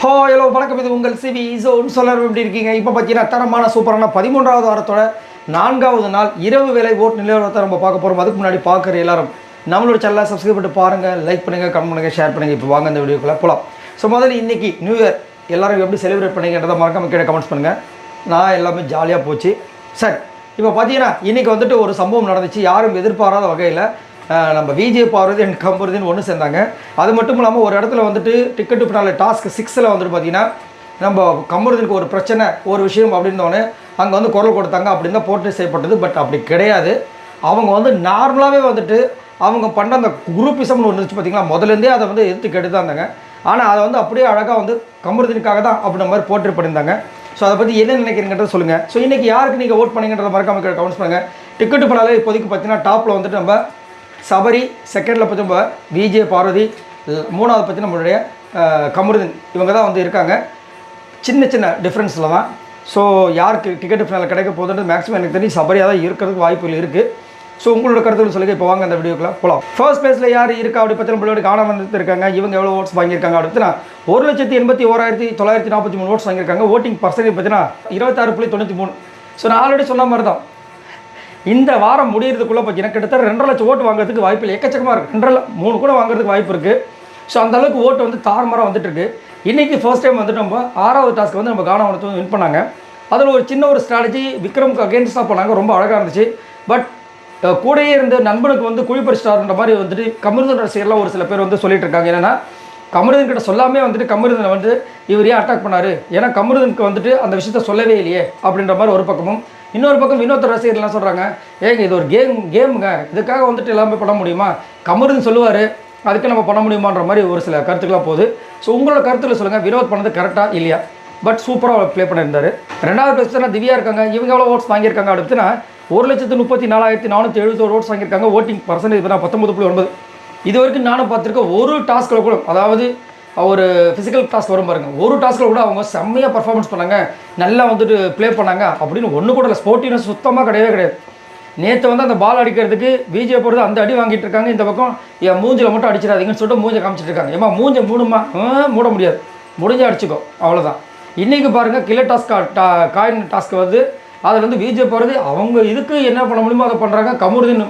Hello வணக்கம், இது உங்கள் சிவி ஜோன் சொல்லர். எப்படி இருக்கீங்க? இப்போ பார்த்தீங்கன்னா தரமான சூப்பரான 13வது வாரத்தோட 4வது நாள் இரவு வேலை ஓட்டு நிலவரத்தை நம்ம பார்க்க போகிறோம். அதுக்கு முன்னாடி பார்க்குற எல்லாரும் நம்மளோட சேனலை சப்ஸ்கிரைப் பண்ணிட்டு பாருங்கள், லைக் பண்ணுங்கள், கமெண்ட் பண்ணுங்கள், ஷேர் பண்ணுங்கள். இப்போ வாங்க இந்த வீடியோக்குள்ளே போகலாம். ஸோ முதல்ல இன்றைக்கி நியூ இயர் எல்லோரும் எப்படி செலிப்ரேட் பண்ணிங்கன்றதை மறக்காம கீழே கமெண்ட்ஸ் பண்ணுங்கள். நான் எல்லாமே ஜாலியாக போச்சு. சரி, இப்போ பார்த்தீங்கன்னா இன்றைக்கி வந்துட்டு ஒரு சம்பவம் நடந்துச்சு. யாரும் எதிர்பாராத வகையில் நம்ம விஜய் பார்வதி அண்ட் கமருதீன் ஒன்று சேர்ந்தாங்க. அது மட்டும் இல்லாமல் ஒரு இடத்துல வந்துட்டு டிக்கெட்டு பின்னால் டாஸ்க் 6ல் வந்துட்டு பார்த்திங்கன்னா நம்ம கமருதீனுக்கு ஒரு பிரச்சனை ஒரு விஷயம் அப்படின்னோடனே அங்கே வந்து குரல் கொடுத்தாங்க அப்படின்னு தான் போர்ட்ரேட் செய்யப்பட்டது. பட் அப்படி கிடையாது. அவங்க வந்து நார்மலாகவே வந்துட்டு அவங்க பண்ண அந்த குரூப்பிசம்னு ஒன்று இருந்துச்சு பார்த்திங்களா, முதலேருந்தே அதை வந்து எதிர்த்து கெட்டு தான் இருந்தாங்க. ஆனால் அதை வந்து அப்படியே அழகாக வந்து கமருதீனுக்காக தான் அப்படின்ற மாதிரி போர்ட்ரேட் பண்ணியிருந்தாங்க. ஸோ அதை பற்றி என்ன நினைக்கிறீங்கன்றத சொல்லுங்கள். ஸோ இன்றைக்கி யாருக்கு நீங்கள் ஓட் பண்ணிங்கன்றத மறக்காம கமெண்ட்ஸ் பண்ணுங்கள். டிக்கெட்டு பின்னால் இப்போதைக்கு பார்த்தீங்கன்னா டாப்பில் வந்துட்டு நம்ம சபரி, செகண்டில் பற்றி நம்ம விஜய் பார்வதி, 3வது பற்றி நம்மளுடைய கமருதீன், இவங்க தான் வந்து இருக்காங்க. சின்ன சின்ன டிஃப்ரென்ஸில் தான். ஸோ யாருக்கு டிக்கெட்டு ஃபினால் கிடைக்க போகுதுன்றது மேக்ஸிமம் எனக்கு தெரிஞ்சு சபரியாக தான் இருக்கிறதுக்கு வாய்ப்புகள் இருக்குது. ஸோ உங்களோட கருத்துக்கள் சொல்லுங்கள். இப்போ வாங்க அந்த வீடியோக்குள்ள போகலாம். ஃபர்ஸ்ட் பிளேஸில் யார் இருக்கா அப்படி பற்றி நம்மளோட காணாமல் வந்துட்டு இருக்காங்க. இவங்க எவ்வளோ ஓட்ஸ் வாங்கியிருக்காங்க அப்படின்னா 1,81,943 ஓட்ஸ் வாங்கியிருக்காங்க. ஓட்டிங் பர்சன்டேஜ் பார்த்தீங்கன்னா 26.93. ஸோ நான் ஆல்ரெடி சொன்ன மாதிரி தான் இந்த வாரம் முடியறதுக்குள்ளே பார்த்தீங்கன்னா கிட்டத்தட்ட 2.5 லட்சம் ஓட்டு வாங்குறதுக்கு வாய்ப்பு இல்லை. எக்கச்சக்கமாக இருக்குது. 2.5 3 கூட வாங்குறதுக்கு வாய்ப்பு இருக்குது. ஸோ அந்தளவுக்கு ஓட்டு வந்து தாறுமாறாக வந்துட்டு இருக்கு. இன்றைக்கி ஃபர்ஸ்ட் டைம் வந்துட்டு நம்ம 6வது டாஸ்க்கு வந்து நம்ம கானா வந்து வின் பண்ணாங்க. அதில் ஒரு சின்ன ஒரு ஸ்ட்ராட்டஜி விக்ரமுக்கு அகேன்ஸ்டாக பண்ணாங்க. ரொம்ப அழகாக இருந்துச்சு. பட் கூடயே இருந்து நண்பனுக்கு வந்து குழிப்பறிச்சிட்டாருன்ற மாதிரி வந்துட்டு கமருதீன் ரசிகர்லாம் ஒரு சில பேர் வந்து சொல்லிட்டு இருக்காங்க. என்னென்னா கமருதீன் கிட்ட சொல்லாமே வந்துட்டு கமருதீனை வந்து இவர் ஏன் அட்டாக் பண்ணார், ஏன்னா கமருதீனுக்கு வந்துட்டு அந்த விஷயத்த சொல்லவே இல்லையே அப்படின்ற மாதிரி ஒரு பக்கமும், இன்னொரு பக்கம் வினோத் ரசிகர்லாம் சொல்கிறாங்க, ஏங்க இது ஒரு கேமுங்க, இதுக்காக வந்துட்டு எல்லாமே பண்ண முடியுமா, கமருதீன் சொல்லுவார் அதுக்கு நம்ம பண்ண முடியுமான்ற மாதிரி ஒரு சில கருத்துக்கெலாம் போகுது. ஸோ உங்களோட கருத்தில் சொல்லுங்கள், வினோத் பண்ணது கரெக்டாக இல்லையா? பட் சூப்பராக ப்ளே பண்ணியிருந்தார். 2வது பிளேஸ்னா திவ்யா இருக்காங்க. இவங்க எவ்வளோ ஓட்ஸ் வாங்கியிருக்காங்க அப்படின்னா 1,34,471 ஓட்ஸ் வாங்கியிருக்காங்க. Voting percentage 19.9. இது வரைக்கும் நானும் பார்த்துருக்கேன். ஒரு டாஸ்கில் கூட, அதாவது ஒரு ஃபிசிக்கல் டாஸ்க் வரும் பாருங்கள், ஒரு டாஸ்கில் கூட அவங்க செம்மையாக பர்ஃபார்மன்ஸ் பண்ணாங்க, நல்லா வந்துட்டு ப்ளே பண்ணாங்க அப்படின்னு ஒன்று கூட இல்லை. ஸ்போர்ட்டிவ்னஸ் சுத்தமாக கிடையாது. நேற்று வந்து அந்த பால் அடிக்கிறதுக்கு விஜய் போகிறது அந்த அடி வாங்கிட்டு இருக்காங்க. இந்த பக்கம் என் மூஞ்சில் மட்டும் அடிச்சிடாதீங்கன்னு சொல்லிட்டு மூஞ்சை காமிச்சிட்டு இருக்காங்க. ஏமா மூஞ்சை மூட முடியாது, முடிஞ்சு அடிச்சுக்கோ, அவ்வளோதான். இன்றைக்கி பாருங்கள் கில்லர் டாஸ்க் காயின் டாஸ்க் வந்து அதில் வந்து விஜய் போகிறது அவங்க இதுக்கு என்ன பண்ண முடியுமோ அதை பண்ணுறாங்க. கமருதீன்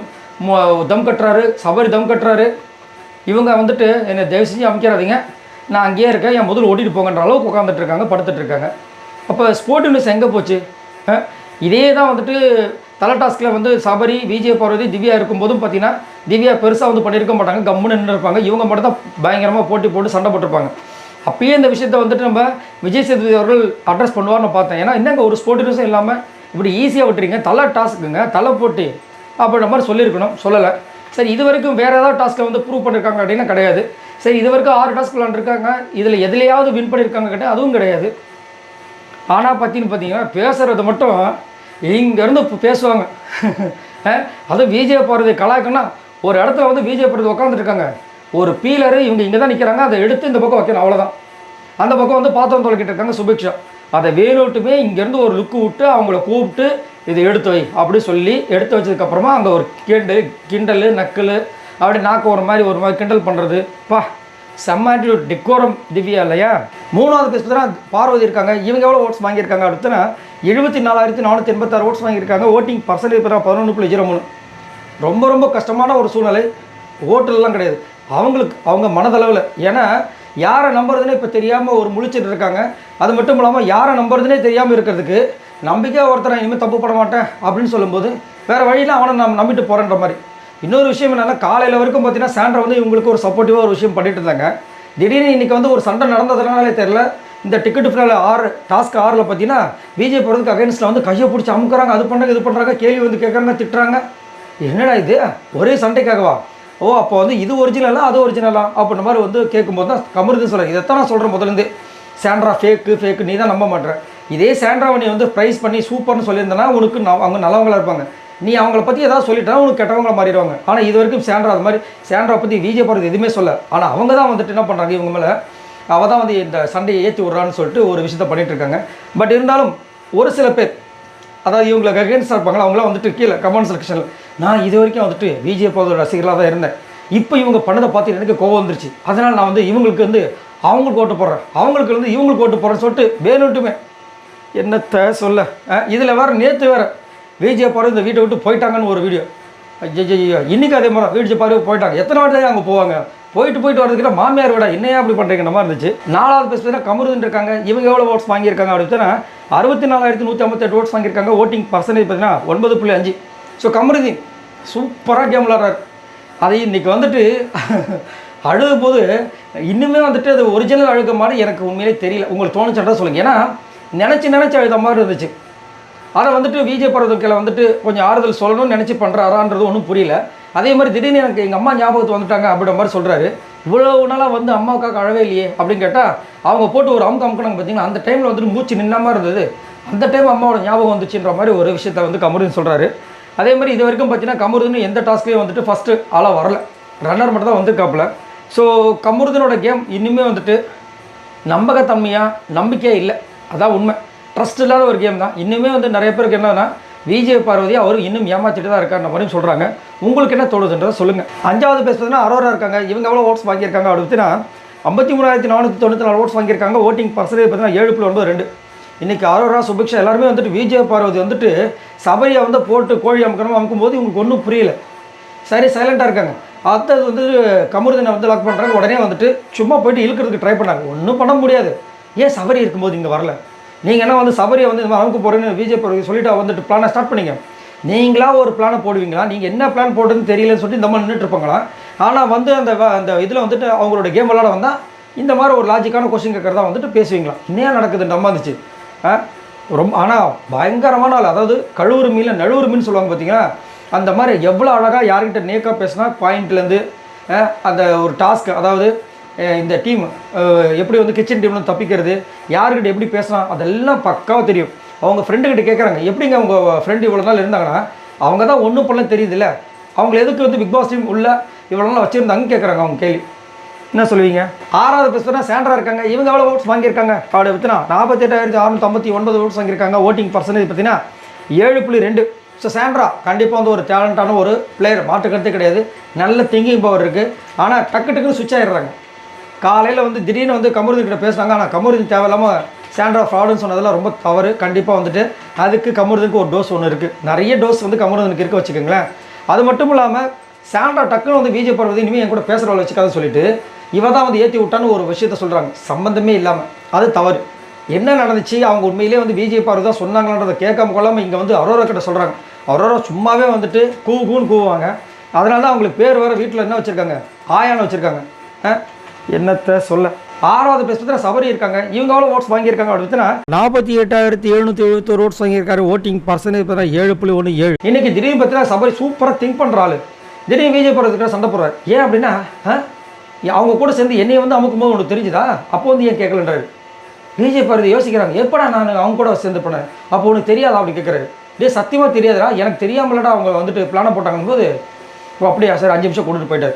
தம் கட்டுறாரு, சபரி தம் கட்டுறாரு. இவங்க வந்துட்டு என்னை தயவு செஞ்சு அமைக்கிறாதீங்க, நான் அங்கேயே இருக்கேன், என் முதல் ஓட்டிகிட்டு போங்கன்ற அளவுக்கு உட்காந்துட்டு இருக்காங்க, படுத்துட்டு இருக்காங்க. அப்போ ஸ்போர்ட்டிவ்னஸ் எங்கே போச்சு? இதே தான் வந்துட்டு தலை டாஸ்கில் வந்து சபரி, விஜய் பார்வதி, திவ்யா இருக்கும்போதும் பார்த்தீங்கன்னா திவ்யா பெருசாக வந்து பண்ணியிருக்க மாட்டாங்க, கம்முன்னு நின்று இருப்பாங்க. இவங்க மட்டும் தான் பயங்கரமாக போட்டி போட்டு சண்டை போட்டிருப்பாங்க. அப்பயே இந்த விஷயத்தை வந்துட்டு நம்ம விஜய் சேதுபதி அவர்கள் அட்ரஸ் பண்ணுவார்னு பார்த்தேன். ஏன்னா என்னங்க ஒரு ஸ்போர்ட்டிவ்னஸும் இல்லாமல் இப்படி ஈஸியாக விட்டுறீங்க, தலை டாஸ்க்குங்க, தலை போட்டி அப்படின்ற மாதிரி சொல்லியிருக்கணும், சொல்லலை. சரி, இது வரைக்கும் வேறு ஏதாவது டாஸ்க்கில் வந்து ப்ரூவ் பண்ணியிருக்காங்க அப்படின்னா கிடையாது. சரி, இது வரைக்கும் 6 டாஸ்க் விளாண்டுருக்காங்க, இதில் எதுலையாவது வின் பண்ணியிருக்காங்க கேட்டால் அதுவும் கிடையாது. ஆனால் பார்த்தீங்கன்னா பேசுகிறது மட்டும் இங்கேருந்து பேசுவாங்க. அதுவும் விஜய் பார்வதி கலாய்க்குன்னா ஒரு இடத்துல வந்து விஜய் பார்வதி உட்காந்துருக்காங்க, ஒரு பீலரு இவங்க இங்கே தான் நிற்கிறாங்க, அதை எடுத்து இந்த பக்கம் வைக்கணும், அவ்வளோதான். அந்த பக்கம் வந்து பாத்திரம் தொலைக்கிட்டு இருக்காங்க சுபிக்ஷா. அதை வேணுட்டுமே இங்கேருந்து ஒரு லுக்கு விட்டு அவங்கள கூப்பிட்டு இதை எடுத்து வை அப்படி சொல்லி எடுத்து வச்சதுக்கப்புறமா அங்கே ஒரு கிண்டல் நக்கல் அப்படி நாக்கு ஒரு மாதிரி கிண்டல் பண்ணுறது. செம்ம ஆட்டிடியூட், டெக்கோரம் திவ்யா இல்லையா? 3வது பிளேஸ் தான் பார்வதி இருக்காங்க. இவங்க எவ்வளோ ஓட்ஸ் வாங்கியிருக்காங்க அப்படின்னா 74,486 ஓட்ஸ் வாங்கியிருக்காங்க. Voting percentage 11.03. ரொம்ப ரொம்ப கஷ்டமான ஒரு சூழ்நிலை. ஓட்டுலாம் கிடையாது அவங்களுக்கு, அவங்க மனதளவில். ஏன்னா யாரை நம்புறதுனே இப்போ தெரியாமல் ஒரு முழிச்சிட்டு இருக்காங்க. அது மட்டும் இல்லாமல் யாரை நம்புறதுனே தெரியாமல் இருக்கிறதுக்கு நம்பிக்கையாக ஒருத்தரை இனிமேல் தப்பு பண்ண மாட்டேன் அப்படின்னு சொல்லும்போது வேறு வழியில் அவனை நம்பிட்டு போகிறேன்ற மாதிரி. இன்னொரு விஷயம் என்னென்னா காலையில் வரைக்கும் பார்த்தீங்கன்னா சாண்ட்ரா வந்து இவங்களுக்கு ஒரு சப்போர்ட்டிவாக ஒரு விஷயம் பண்ணிட்டு இருந்தாங்க. திடீர்னு இன்றைக்கி வந்து ஒரு சண்டை நடந்ததுனாலே தெரியல, இந்த டிக்கெட்டு ஃபினால் 6 டாஸ்க் 6ல் பார்த்தீங்கன்னா விஜய் போகிறதுக்கு அகைன்ஸ்டில் வந்து கையை பிடிச்சி அமுக்குறாங்க, அது பண்ணுறாங்க, இது பண்ணுறாங்க, கேள்வி வந்து கேட்குறாங்க, திட்டுறாங்க. என்னடா இது ஒரே சண்டைக்காகவா? ஓ, அப்போ வந்து இது ஒரிஜினலா அது ஒரிஜினலா அப்படின்ற மாதிரி வந்து கேட்கும்போது தான் கமருதீன் சொல்கிறேன். இதைத்தான் நான் சொல்கிறேன் முதலேருந்து, சாண்ட்ரா ஃபேக்கு நீ தான் நம்ப மாட்டேன். இதே சாண்ட்ராவை நீ வந்து ப்ரைஸ் பண்ணி சூப்பர்னு சொல்லியிருந்தனா உனக்கு அவங்க நல்லவங்களாக இருப்பாங்க. நீ அவங்கள பற்றி ஏதாவது சொல்லிட்டா உனக்கு கெட்டவங்கள மாறிடுவாங்க. ஆனால் இது வரைக்கும் சாண்ட்ரா அது மாதிரி சாண்ட்ரா பற்றி விஜய் போகிறது எதுவுமே சொல்ல. ஆனால் அவங்க தான் வந்துட்டு என்ன பண்ணுறாங்க, இவங்க மேலே அவள் தான் வந்து இந்த சண்டையை ஏற்றி விட்றான்னு சொல்லிட்டு ஒரு விஷயத்த பண்ணிகிட்டு இருக்காங்க. பட் இருந்தாலும் ஒரு சில பேர், அதாவது இவங்களுக்கு அகேன்ஸ்டாக இருப்பாங்களா, அவங்களாம் வந்துட்டு கீழே கமெண்ட் செக்ஷனில் நான் இது வரைக்கும் வந்துட்டு விஜய் போகிற ரசிகர்களாக தான் இருந்தேன், இப்போ இவங்க பண்ணதை பார்த்து எனக்கு கோவம் வந்துருச்சு. அதனால் நான் வந்து இவங்களுக்கு வந்து அவங்களுக்கு ஓட்டு போடுறேன், அவங்களுக்கு வந்து இவங்களுக்கு ஓட்டு போடுறேன்னு சொல்லிட்டு வேணுட்டுமே என்னத்தை சொல்ல. இதில் வேறு நேற்று வேறு விஜய் பார்வை இந்த வீட்டை விட்டு போயிட்டாங்கன்னு ஒரு வீடியோ. ஐயோ, இன்றைக்கி அதே மாதிரி விஜய் பார்வை போயிட்டாங்க. எத்தனை வாட்டி தான் அங்கே போவாங்க? போயிட்டு வரதுக்கிட்ட மாமியார் விட என்னையா அப்படி பண்ணுறீங்க மாதிரி இருந்துச்சு. 4வது பேஸ் பார்த்தீங்கன்னா கமருதீன் இருக்காங்க. இவங்க எவ்வளோ ஓட்ஸ் வாங்கியிருக்காங்க அப்படின்னு 64,158 ஓட்ஸ் வாங்கியிருக்காங்க. ஓட்டிங் பர்சன்டேஜ் பார்த்தீங்கன்னா 9.5. ஸோ கமருதீன் சூப்பராக கேம் விளாட்றாரு. அதை இன்றைக்கி வந்துட்டு அழுது போது இன்னுமே வந்துட்டு அது ஒரிஜினல் அழுக மாதிரி எனக்கு உண்மையிலே தெரியல. உங்களுக்கு தோணுச்சுன்றா சொல்லுங்கள். ஏன்னா நினச்சி அழுத மாதிரி இருந்துச்சு. அதை வந்துட்டு விஜய் பருவத்துக்கில் வந்துட்டு கொஞ்சம் ஆறுதல் சொல்லணும்னு நினச்சி பண்ணுறாரான்றது ஒன்றும் புரியல. அதே மாதிரி திடீர்னு எனக்கு எங்கள் அம்மா ஞாபகத்து வந்துட்டாங்க அப்படின்ற மாதிரி சொல்கிறாரு. இவ்வளோ நாளாக வந்து அம்மாவுக்காக அழவே இல்லையே அப்படின்னு கேட்டால் அவங்க போட்டு ஒரு அமுக்கினாங்க பார்த்தீங்கன்னா, அந்த டைமில் வந்துட்டு மூச்சு நின்ன மாதிரி இருந்தது. அந்த டைம் அம்மாவோட ஞாபகம் வந்துச்சுன்ற மாதிரி ஒரு விஷயத்தை வந்து கமருதீன் சொல்கிறாரு. அதே மாதிரி இது வரைக்கும் பார்த்தீங்கன்னா கமருதீன் எந்த டாஸ்க்லேயும் வந்துட்டு ஃபஸ்ட்டு ஆளாக வரல, ரன்னர் மட்டும் தான் வந்திருக்காப்புல. ஸோ கமருதீனோட கேம் இன்னுமே வந்துட்டு நம்பிக்கையே இல்லை, அதான் உண்மை. ட்ரஸ்ட் இல்லாத ஒரு கேம் தான். இன்னுமே வந்து நிறைய பேருக்கு என்னன்னா விஜய் பார்வதி அவர் இன்னும் ஏமாற்றிட்டு தான் இருக்காருன்ற மாதிரியும் சொல்கிறாங்க. உங்களுக்கு என்ன தோணுதுன்றதை சொல்லுங்கள். 5வது பேஸ் பார்த்தீங்கன்னா அரோரா இருக்காங்க. இவங்க எவ்வளோ ஓட்ஸ் வாங்கியிருக்காங்க அப்படின்னு பார்த்தீங்கன்னா 53,494 ஓட்ஸ் வாங்கியிருக்காங்க. ஓட்டிங் பர்சன்டேஜ் பார்த்தீங்கன்னா 7.92. இன்றைக்கி அரோரா, சுபிக்ஷா எல்லாருமே வந்துட்டு விஜய் பார்வதி வந்துட்டு சபரியை வந்து போட்டு கோழி அமுக்கும்போது இவங்களுக்கு ஒன்றும் புரியல, சரி சைலண்ட்டாக இருக்காங்க. அடுத்தது வந்து கமருதீனை வந்து லாக் பண்ணுறாங்க. உடனே வந்துட்டு சும்மா போயிட்டு இழுக்கிறதுக்கு ட்ரை பண்ணாங்க. ஒன்றும் பண்ண முடியாது. ஏன் சபரி இருக்கும்போது இங்கே வரல? நீங்கள் என்ன வந்து சபரியை வந்து இந்த மாதிரி அமுக்க போகிறேன்னு விஜய் பார்வதி சொல்லிட்டு வந்துட்டு பிளானை ஸ்டார்ட் பண்ணிங்க. நீங்களா ஒரு பிளானை போடுவீங்களா? நீங்கள் என்ன பிளான் போடுறதுன்னு தெரியலன்னு சொல்லிட்டு இந்த மாதிரி நின்றுட்டுருப்பாங்களா? ஆனால் வந்து அந்த இதில் வந்துட்டு அவங்களோட கேம் விளாட வந்தால் இந்த மாதிரி ஒரு லாஜிக்கான கொஸ்டின் கேட்குறதா வந்துட்டு பேசுவீங்களா? இன்னும் நடக்குது நம்ம இருந்துச்சு ரொம்ப. ஆனால் பயங்கரமான ஆள், அதாவது கழுவுறு மீன் நழுவுறு மீன் சொல்லுவாங்க பார்த்தீங்கன்னா, அந்த மாதிரி எவ்வளோ அழகாக யார்கிட்ட நேக்காக பேசினா பாயிண்ட்லேருந்து அந்த ஒரு டாஸ்க், அதாவது இந்த டீம் எப்படி வந்து கிச்சன் டீம்ல தப்பிக்கிறது, யாருக்கிட்ட எப்படி பேசலாம், அதெல்லாம் பக்காவாக தெரியும். அவங்க ஃப்ரெண்டுக்கிட்ட கேட்குறாங்க, எப்படிங்க அவங்க ஃப்ரெண்டு இவ்வளோ நாள் இருந்தாங்கன்னா அவங்க தான் ஒன்றும் பண்ண தெரியுதுல்ல, அவங்க எதுக்கு வந்து பிக் பாஸ் டீம் உள்ள இவ்வளோ நாள் வச்சுருந்தாங்க கேட்குறாங்க. அவங்க கேள்வி என்ன சொல்லுவீங்க? 6வது பேசுனா சாண்ட்ரா இருக்காங்க. இவங்க எவ்வளோ ஓட்ஸ் வாங்கியிருக்காங்க அப்படி பார்த்தீங்கன்னா 48,659 ஓட்ஸ் வாங்கியிருக்காங்க. ஓட்டிங் பர்சன்டேஜ் பார்த்தீங்கன்னா 7.2. ஸோ சாண்ட்ரா கண்டிப்பாக வந்து ஒரு டேலண்டான ஒரு பிளேயர், மாற்றுக்கருத்தே கிடையாது. நல்ல திங்கிங் பவர் இருக்குது. ஆனால் டக்குன்னு சுவிட்ச் ஆகிடுறாங்க. காலையில் வந்து திடீர்னு வந்து கமருதீன் கிட்ட பேசுகிறாங்க. ஆனால் கமருதீன் தேவையில்லாமல் சாண்ட்ரா ஃப்ராடுன்னு சொன்னதெல்லாம் ரொம்ப தவறு. கண்டிப்பாக வந்துட்டு அதுக்கு கமருதீனுக்கு ஒரு டோஸ் ஒன்று இருக்குது. நிறைய டோஸ் வந்து கமருதீனுக்கு இருக்க வச்சுக்கோங்களேன். அது மட்டும் இல்லாமல் சாண்ட்ரா டக்குன்னு வந்து விஜய் பார்வதி இனிமேல் என் கூட பேசுகிறவளை வச்சுக்காத சொல்லிட்டு இவ தான் வந்து ஏற்றி விட்டான்னு ஒரு விஷயத்த சொல்கிறாங்க, சம்மந்தமே இல்லாமல். அது தவறு. என்ன நடந்துச்சு, அவங்க உண்மையிலே வந்து விஜய் பார்வதி தான் சொன்னாங்கன்றதை கேட்காம கொள்ளாமல் இங்கே வந்து அரோரா கிட்ட சொல்கிறாங்க. அரோரா சும்மாவே வந்துட்டு கூவுன்னு கூவுவாங்க. அதனால தான் அவங்களுக்கு பேர் வேறு வீட்டில் என்ன வச்சுருக்காங்க, ஆயான்னு வச்சுருக்காங்க. என்னத்தை சொல்ல. 6வது பேசுறதுல சபரி இருக்காங்க. இவங்க எவ்வளோ ஓட்ஸ் வாங்கியிருக்காங்க அப்படின்னு 48,771 ஓட்ஸ் வாங்கியிருக்காரு. ஓட்டிங் பர்சன்டேஜ் பார்த்தீங்கன்னா 7.17. இன்னைக்கு திடீர்னு பார்த்தீங்கன்னா சபரி சூப்பராக திங்க் பண்ணுறாள். திடீர்னு விஜய் போகிறதுக்கு சண்டை போடுறாரு. ஏன் அப்படின்னா அவங்க கூட சேர்ந்து என்னையை வந்து அமுக்கும் போது உனக்கு தெரிஞ்சுதா, அப்போ வந்து ஏன் கேட்கலன்றாரு. விஜய் பார்வதி யோசிக்கிறாங்க, எப்படா நான் அவங்க கூட சேர்ந்து பண்ணேன், அப்போ உனக்கு தெரியாதா அப்படி கேட்குறாரு. டே சத்தியமாக தெரியாதுடா, எனக்கு தெரியாமலடா அவங்க வந்துட்டு பிளானை போட்டாங்கன்னு போது அப்படியா சார் 5 நிமிஷம் கூட்டிட்டு போயிட்டார்.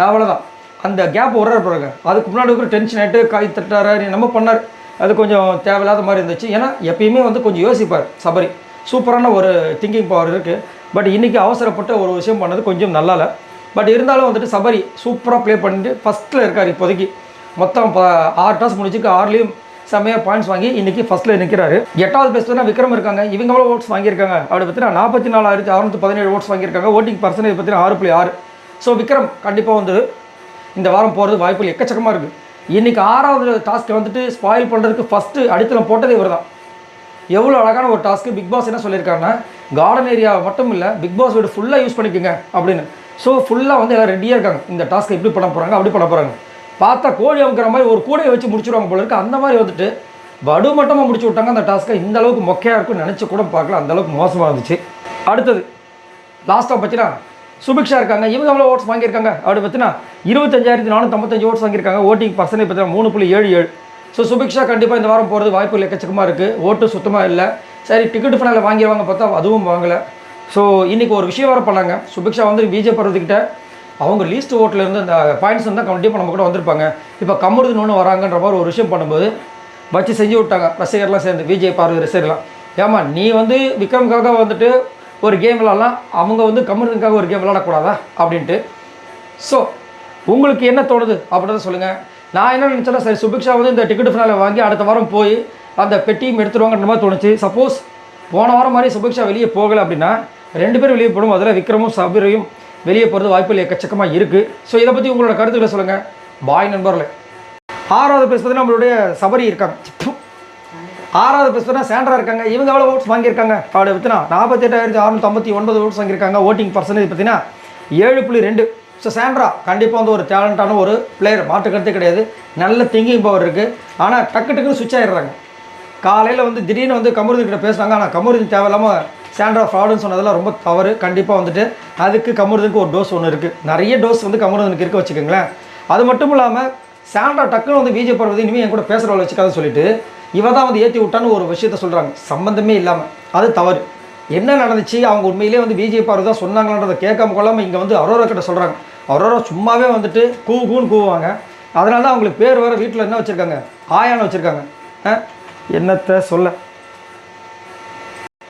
அவ்வளோதான். அந்த கேப் வர்றாரு பாருங்க. அதுக்கு முன்னாடி கூட டென்ஷன் ஆகிட்டு காய் தட்டாரு நம்ம பண்ணார். அது கொஞ்சம் தேவையில்லாத மாதிரி இருந்துச்சு. ஏன்னா எப்பயுமே வந்து கொஞ்சம் யோசிப்பார் சபரி. சூப்பரான ஒரு திங்கிங் பவர் இருக்குது. பட் இன்றைக்கி அவசரப்பட்டு ஒரு விஷயம் பண்ணது கொஞ்சம் நல்லா இல்லை. பட் இருந்தாலும் வந்துட்டு சபரி சூப்பராக ப்ளே பண்ணிட்டு ஃபஸ்ட்டில் இருக்கார். இப்போதைக்கு மொத்தம் 6 டாஸ் முடிச்சுக்கு 6லேயும் செம்மையாக பாயிண்ட்ஸ் வாங்கி இன்றைக்கி ஃபஸ்ட்டில் நிற்கிறாரு. 8வது பேஸ் பார்த்தீங்கன்னா விக்ரம் இருக்காங்க. இவங்க எவ்வளோ ஓட்ஸ் வாங்கியிருக்காங்க அப்படி பார்த்தீங்கன்னா 44,617 ஓட்ஸ் வாங்கியிருக்காங்க. ஓட்டிங் பர்சன்டேஜ் பார்த்தீங்கன்னா 6.6. ஸோ விக்ரம் கண்டிப்பாக வந்து இந்த வாரம் போகிறது வாய்ப்புகள் எக்கச்சக்கமாக இருக்குது. இன்றைக்கி 6வது டாஸ்க்கை வந்துட்டு ஸ்பாயில் பண்ணுறதுக்கு ஃபஸ்ட்டு அடித்தளம் போட்டதே இவர் தான். எவ்வளோ அழகான ஒரு டாஸ்க்கு. பிக் பாஸ் என்ன சொல்லியிருக்காங்கன்னா, கார்டன் ஏரியா மட்டும் இல்லை, பிக் பாஸ் வீடு ஃபுல்லாக யூஸ் பண்ணிக்கோங்க அப்படின்னு. ஸோ ஃபுல்லாக வந்து எல்லாம் ரெடியாக இருக்காங்க. இந்த டாஸ்க்கை இப்படி பண்ண போகிறாங்க, அப்படி பண்ண போகிறாங்க. பார்த்தா கோழி அமுக்கிற மாதிரி ஒரு கூடையை வச்சு முடிச்சுடுவாங்க போல இருக்குது. அந்த மாதிரி வந்துட்டு வடு மட்டமாக முடிச்சு விட்டாங்க. அந்த டாஸ்க்கை இந்த அளவுக்கு மொக்கையாக இருக்குன்னு நினச்சி கூட பார்க்கல, அந்தளவுக்கு மோசமாக இருந்துச்சு. அடுத்தது லாஸ்ட்டாக பார்த்தீங்கன்னா சுபிக்ஷா இருக்காங்க. இவங்க எவ்வளோ ஓட்ஸ் வாங்கியிருக்காங்க அப்படி பார்த்தீங்கன்னா 25,455 ஓட்ஸ் வாங்கியிருக்காங்க. ஓட்டிங் பர்சன்டேஜ் பார்த்தீங்கன்னா 3.77. ஸோ சுபிக்ஷா கண்டிப்பாக இந்த வாரம் போகிறது வாய்ப்புகள் எக்கச்சக்கமாக இருக்குது. ஓட்டு சுத்தமாக இல்லை. சரி டிக்கெட் ஃபைனலில் வாங்கிடுவாங்க பார்த்தா அதுவும் வாங்கலை. ஸோ இன்றைக்கி ஒரு விஷயம் வர பண்ணாங்க. சுபிக்ஷா வந்து விஜய் பருவத்துக்கிட்ட அவங்க லீஸ்ட் ஓட்டில் இருந்து அந்த பாயிண்ட்ஸ் இருந்தால் கண்டிப்பாக நம்ம கூட வந்திருப்பாங்க. இப்போ கமருதீன் ஒன்று வராங்கன்ற மாதிரி ஒரு விஷயம் பண்ணும்போது வச்சு செஞ்சு விட்டாங்க ரசிகர்லாம் சேர்ந்து, விஜய் பார்வதி ரசிகர்லாம். ஏமா நீ வந்து விக்ரமுக்காக வந்துட்டு ஒரு கேம் விளாட்லாம், அவங்க வந்து கமருதீனுக்காக ஒரு கேம் விளாடக்கூடாதா அப்படின்ட்டு. ஸோ உங்களுக்கு என்ன தோணுது அப்படின்றத சொல்லுங்கள். நான் என்ன நினச்சேன்னா சரி சுபிக்ஷா வந்து இந்த டிக்கெட் ஃபினாலே வாங்கி அடுத்த வாரம் போய் அந்த பெட்டியும் எடுத்துருவாங்கன்ற மாதிரி தோணுச்சு. சப்போஸ் போன வாரம் மாதிரி சுபிக்ஷா வெளியே போகலை அப்படின்னா 2 பேரும் வெளியே போடும். அதில் விக்ரமும் சபீரையும் வெளியே போகிறது வாய்ப்புகள் எக்கச்சக்கமாக இருக்குது. ஸோ இதை பற்றி உங்களோட கருத்துக்களை சொல்லுங்கள். பாய் நண்பர்களே. 6வது பிளேஸ் பார்த்தீங்கன்னா நம்மளுடைய சபரி இருக்காங்க. 6வது பிளேஸ் பார்த்தீங்கன்னா சாண்ட்ரா இருக்காங்க. இவங்க எவ்வளோ ஓட்ஸ் வாங்கியிருக்காங்க அப்படி பார்த்தீங்கன்னா 48,659 ஓட்ஸ் வாங்கியிருக்காங்க. ஓட்டிங் பர்சன்டேஜ் பார்த்தீங்கன்னா 7.2. ஸோ சாண்ட்ரா கண்டிப்பாக வந்து ஒரு டேலண்டான ஒரு பிளேயர், மாற்றுக்கருத்தே கிடையாது. நல்ல திங்கிங் பவர் இருக்குது. ஆனால் டக்குன்னு சுவிட்ச் ஆகிடுறாங்க. காலையில் வந்து திடீர்னு வந்து கமருதீன் கிட்ட பேசுனாங்க. ஆனால் கமருதீன் தேவையில்லாமல் சாண்ட்ரா ஃப்ராடுன்னு சொன்னதெல்லாம் ரொம்ப தவறு. கண்டிப்பாக வந்துட்டு அதுக்கு கமருதீனுக்கு ஒரு டோஸ் ஒன்று இருக்குது. நிறைய டோஸ் வந்து கமருதீனுக்கு இருக்க வச்சுக்கோங்களேன். அது மட்டும் இல்லாமல் சாண்ட்ரா டக்குன்னு வந்து விஜய் பர்வதி இனிமேல் என் கூட பேசுகிறவளை வச்சுக்காதுன்னு சொல்லிட்டு இவ தான் வந்து ஏற்றி விட்டான்னு ஒரு விஷயத்த சொல்கிறாங்க. சம்மந்தமே இல்லாமல். அது தவறு. என்ன நடந்துச்சு, அவங்க உண்மையிலே வந்து விஜய் பார்வதி தான் சொன்னாங்கன்றதை கேட்காம கொள்ளாமல் இங்கே வந்து அரோரா கிட்ட சொல்கிறாங்க. அரோரா சும்மாவே வந்துட்டு கூவுன்னு கூவுவாங்க. அதனால தான் அவங்களுக்கு பேர் வேறு வீட்டில் என்ன வச்சுருக்காங்க, ஆயான்னு வச்சுருக்காங்க. என்னத்தை சொல்ல.